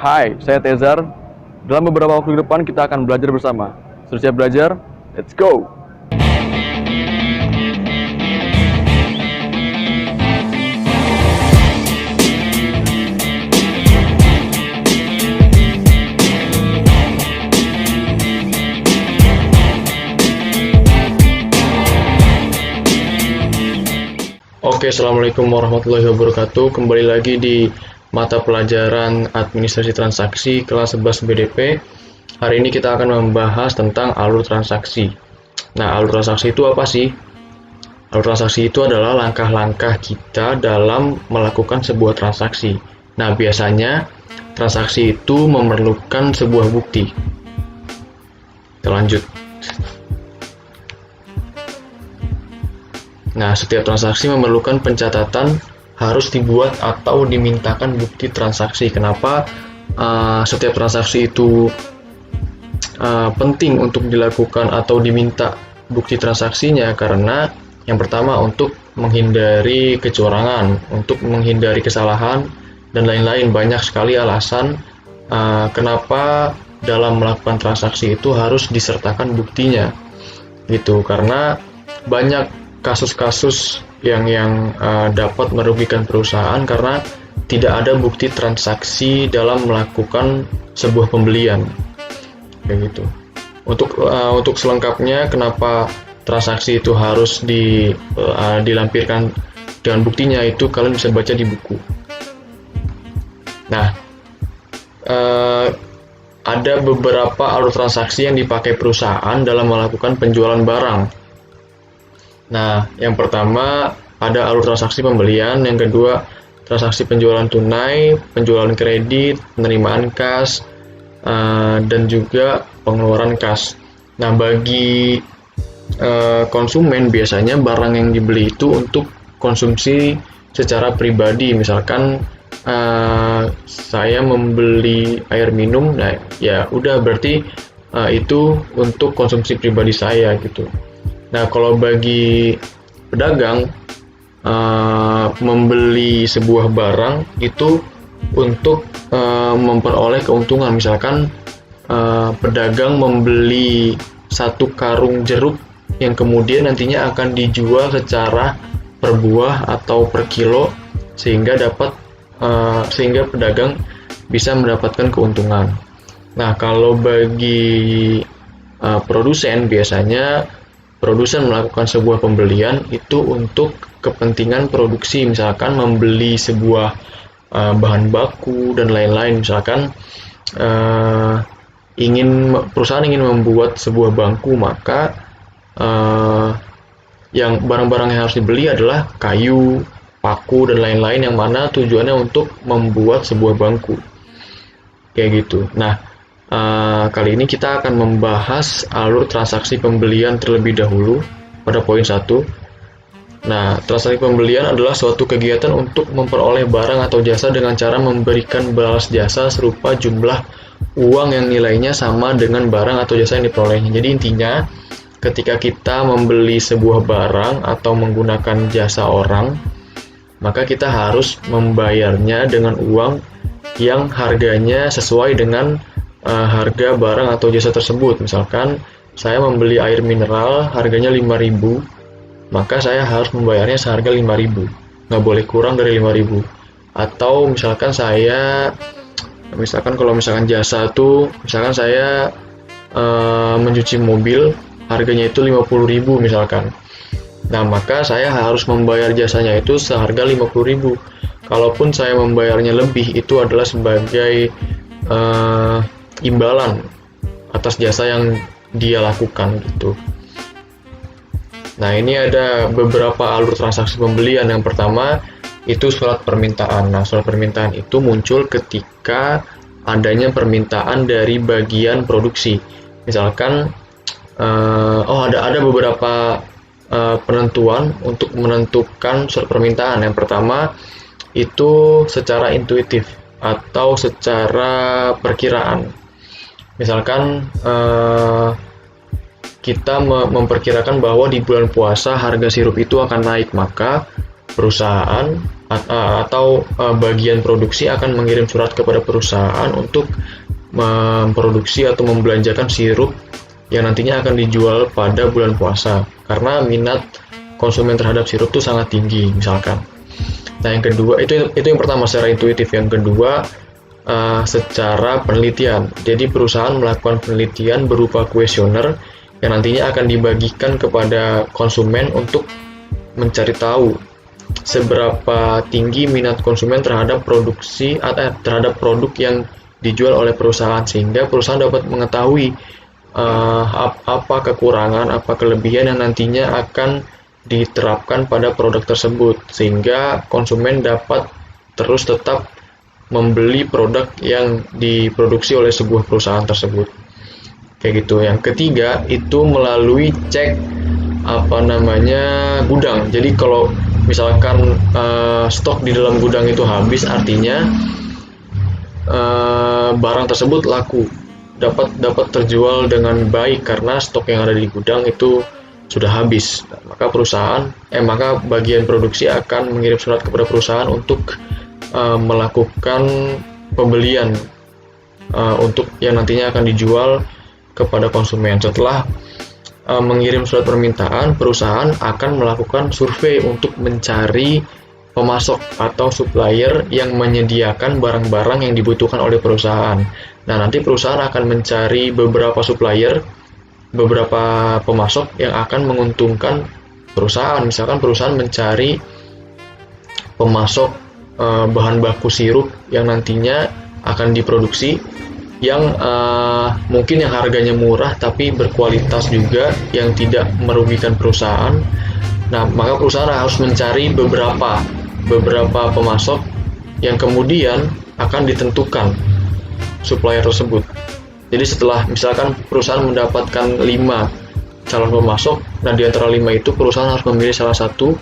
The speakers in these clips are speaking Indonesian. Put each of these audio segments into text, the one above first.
Hai, saya Tezar. Dalam beberapa waktu ke depan kita akan belajar bersama. Sudah siap belajar? Let's go! Oke, Assalamualaikum warahmatullahi wabarakatuh. Kembali lagi di mata pelajaran Administrasi Transaksi kelas 11 BDP. Hari ini kita akan membahas tentang alur transaksi. Nah, alur transaksi itu apa sih? Alur transaksi itu adalah langkah-langkah kita dalam melakukan sebuah transaksi. Nah, biasanya transaksi itu memerlukan sebuah bukti. Kita lanjut. Nah, setiap transaksi memerlukan pencatatan, harus dibuat atau dimintakan bukti transaksi. Kenapa setiap transaksi itu penting untuk dilakukan atau diminta bukti transaksinya? Karena yang pertama untuk menghindari kecurangan, untuk menghindari kesalahan, dan lain-lain. Banyak sekali alasan kenapa dalam melakukan transaksi itu harus disertakan buktinya. Gitu, karena banyak kasus-kasus yang dapat merugikan perusahaan karena tidak ada bukti transaksi dalam melakukan sebuah pembelian, kayak gitu. Untuk selengkapnya kenapa transaksi itu harus dilampirkan dengan buktinya, itu kalian bisa baca di buku. Nah, ada beberapa alur transaksi yang dipakai perusahaan dalam melakukan penjualan barang. Nah, yang pertama ada alur transaksi pembelian, yang kedua transaksi penjualan tunai, penjualan kredit, penerimaan kas, dan juga pengeluaran kas. Nah, bagi konsumen biasanya barang yang dibeli itu untuk konsumsi secara pribadi. Misalkan saya membeli air minum, nah ya udah berarti itu untuk konsumsi pribadi saya gitu. Nah, kalau bagi pedagang membeli sebuah barang itu untuk memperoleh keuntungan. Misalkan pedagang membeli satu karung jeruk yang kemudian nantinya akan dijual secara per buah atau per kilo, sehingga pedagang bisa mendapatkan keuntungan. Nah, kalau bagi produsen, biasanya produsen melakukan sebuah pembelian itu untuk kepentingan produksi, misalkan membeli sebuah bahan baku dan lain-lain. Misalkan perusahaan ingin membuat sebuah bangku, maka yang barang-barang yang harus dibeli adalah kayu, paku, dan lain-lain, yang mana tujuannya untuk membuat sebuah bangku, kayak gitu. Nah, kali ini kita akan membahas alur transaksi pembelian terlebih dahulu pada poin 1. Nah, transaksi pembelian adalah suatu kegiatan untuk memperoleh barang atau jasa dengan cara memberikan balas jasa serupa jumlah uang yang nilainya sama dengan barang atau jasa yang diperolehnya. Jadi intinya, ketika kita membeli sebuah barang atau menggunakan jasa orang, maka kita harus membayarnya dengan uang yang harganya sesuai dengan harga barang atau jasa tersebut. Misalkan saya membeli air mineral harganya 5.000, maka saya harus membayarnya seharga 5.000, nggak boleh kurang dari 5.000. Atau misalkan kalau misalkan jasa tuh, misalkan saya mencuci mobil harganya itu 50.000 misalkan. Nah, maka saya harus membayar jasanya itu seharga 50.000. Kalaupun saya membayarnya lebih, itu adalah sebagai imbalan atas jasa yang dia lakukan gitu. Nah, ini ada beberapa alur transaksi pembelian. Yang pertama itu surat permintaan. Nah, surat permintaan itu muncul ketika adanya permintaan dari bagian produksi. Misalkan ada beberapa penentuan untuk menentukan surat permintaan. Yang pertama itu secara intuitif atau secara perkiraan. Misalkan kita memperkirakan bahwa di bulan puasa harga sirup itu akan naik, maka perusahaan atau bagian produksi akan mengirim surat kepada perusahaan untuk memproduksi atau membelanjakan sirup yang nantinya akan dijual pada bulan puasa, karena minat konsumen terhadap sirup itu sangat tinggi misalkan. Nah, yang kedua itu yang pertama secara intuitif. Yang kedua, secara penelitian. Jadi perusahaan melakukan penelitian berupa kuesioner yang nantinya akan dibagikan kepada konsumen untuk mencari tahu seberapa tinggi minat konsumen terhadap terhadap produk yang dijual oleh perusahaan, sehingga perusahaan dapat mengetahui apa kekurangan, apa kelebihan yang nantinya akan diterapkan pada produk tersebut, sehingga konsumen dapat terus tetap membeli produk yang diproduksi oleh sebuah perusahaan tersebut. Kayak gitu. Yang ketiga itu melalui cek gudang. Jadi kalau misalkan stok di dalam gudang itu habis, artinya barang tersebut laku, dapat terjual dengan baik karena stok yang ada di gudang itu sudah habis. Maka bagian produksi akan mengirim surat kepada perusahaan untuk melakukan pembelian untuk yang nantinya akan dijual kepada konsumen. Setelah mengirim surat permintaan, perusahaan akan melakukan survei untuk mencari pemasok atau supplier yang menyediakan barang-barang yang dibutuhkan oleh perusahaan. Nah, nanti perusahaan akan mencari beberapa supplier, beberapa pemasok yang akan menguntungkan perusahaan. Misalkan perusahaan mencari pemasok bahan baku sirup yang nantinya akan diproduksi, yang mungkin yang harganya murah tapi berkualitas juga, yang tidak merugikan perusahaan. Nah, maka perusahaan harus mencari beberapa pemasok yang kemudian akan ditentukan supplier tersebut. Jadi setelah misalkan perusahaan mendapatkan 5 calon pemasok, nah di antara 5 itu perusahaan harus memilih salah satu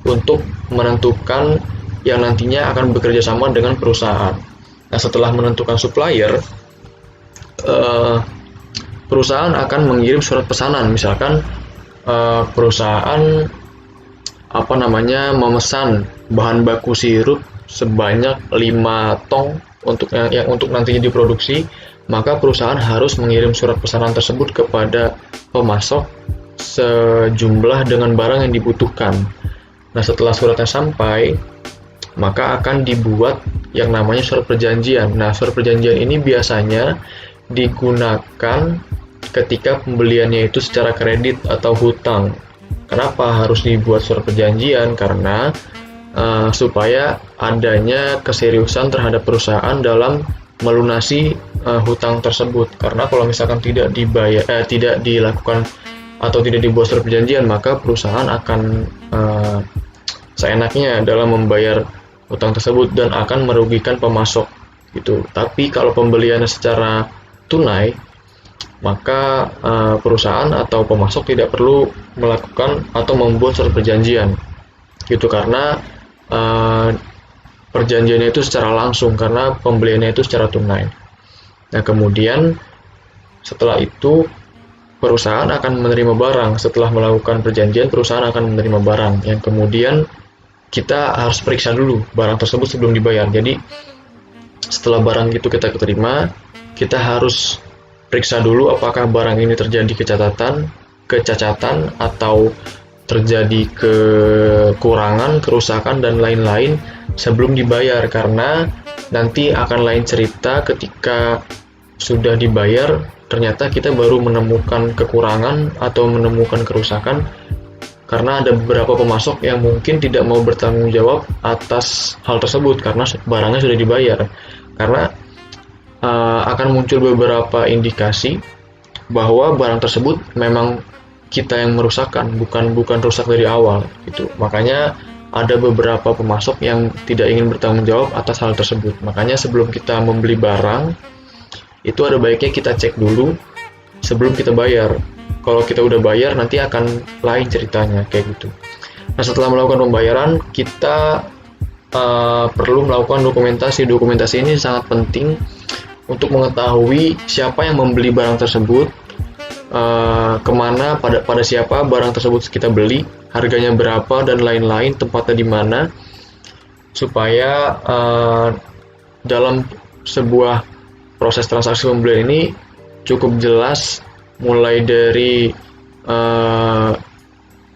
untuk menentukan yang nantinya akan bekerja sama dengan perusahaan. Nah, setelah menentukan supplier, perusahaan akan mengirim surat pesanan. Misalkan perusahaan memesan bahan baku sirup sebanyak 5 tong untuk nantinya diproduksi, maka perusahaan harus mengirim surat pesanan tersebut kepada pemasok sejumlah dengan barang yang dibutuhkan. Nah, setelah suratnya sampai, maka akan dibuat yang namanya surat perjanjian. Nah, surat perjanjian ini biasanya digunakan ketika pembeliannya itu secara kredit atau hutang. Kenapa harus dibuat surat perjanjian? Karena supaya adanya keseriusan terhadap perusahaan dalam melunasi hutang tersebut. Karena kalau misalkan tidak dilakukan atau tidak dibuat surat perjanjian, maka perusahaan akan seenaknya dalam membayar hutang tersebut dan akan merugikan pemasok gitu. Tapi kalau pembeliannya secara tunai, maka perusahaan atau pemasok tidak perlu melakukan atau membuat surat perjanjian gitu, karena perjanjiannya itu secara langsung, karena pembeliannya itu secara tunai. Nah, kemudian setelah itu perusahaan akan menerima barang. Setelah melakukan perjanjian, perusahaan akan menerima barang yang kemudian kita harus periksa dulu barang tersebut sebelum dibayar. Jadi setelah barang itu kita terima, kita harus periksa dulu apakah barang ini terjadi kecacatan atau terjadi kekurangan, kerusakan, dan lain-lain sebelum dibayar. Karena nanti akan lain cerita ketika sudah dibayar, ternyata kita baru menemukan kekurangan atau menemukan kerusakan, karena ada beberapa pemasok yang mungkin tidak mau bertanggung jawab atas hal tersebut karena barangnya sudah dibayar. Karena akan muncul beberapa indikasi bahwa barang tersebut memang kita yang merusakkan, bukan rusak dari awal gitu. Makanya ada beberapa pemasok yang tidak ingin bertanggung jawab atas hal tersebut. Makanya sebelum kita membeli barang, itu ada baiknya kita cek dulu sebelum kita bayar. Kalau kita udah bayar, nanti akan lain ceritanya, kayak gitu. Nah, setelah melakukan pembayaran, kita perlu melakukan dokumentasi. Dokumentasi ini sangat penting untuk mengetahui siapa yang membeli barang tersebut, kemana, pada siapa barang tersebut kita beli, harganya berapa, dan lain-lain, tempatnya di mana. supaya dalam sebuah proses transaksi pembelian ini cukup jelas, mulai dari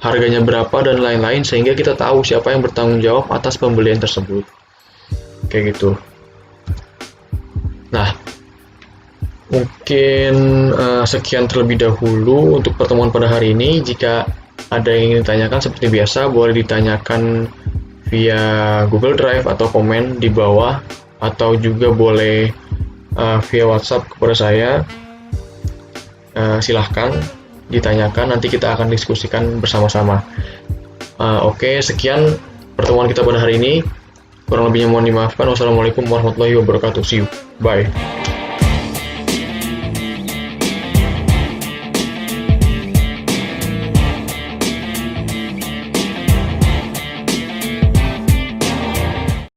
harganya berapa dan lain-lain, sehingga kita tahu siapa yang bertanggung jawab atas pembelian tersebut. Kayak gitu. Nah, mungkin sekian terlebih dahulu untuk pertemuan pada hari ini. Jika ada yang ingin ditanyakan, seperti biasa boleh ditanyakan via Google Drive atau komen di bawah, atau juga boleh via WhatsApp kepada saya. Silahkan ditanyakan, nanti kita akan diskusikan bersama-sama. Oke, sekian pertemuan kita pada hari ini. Kurang lebihnya mohon dimaafkan. Wassalamualaikum warahmatullahi wabarakatuh. See you. Bye.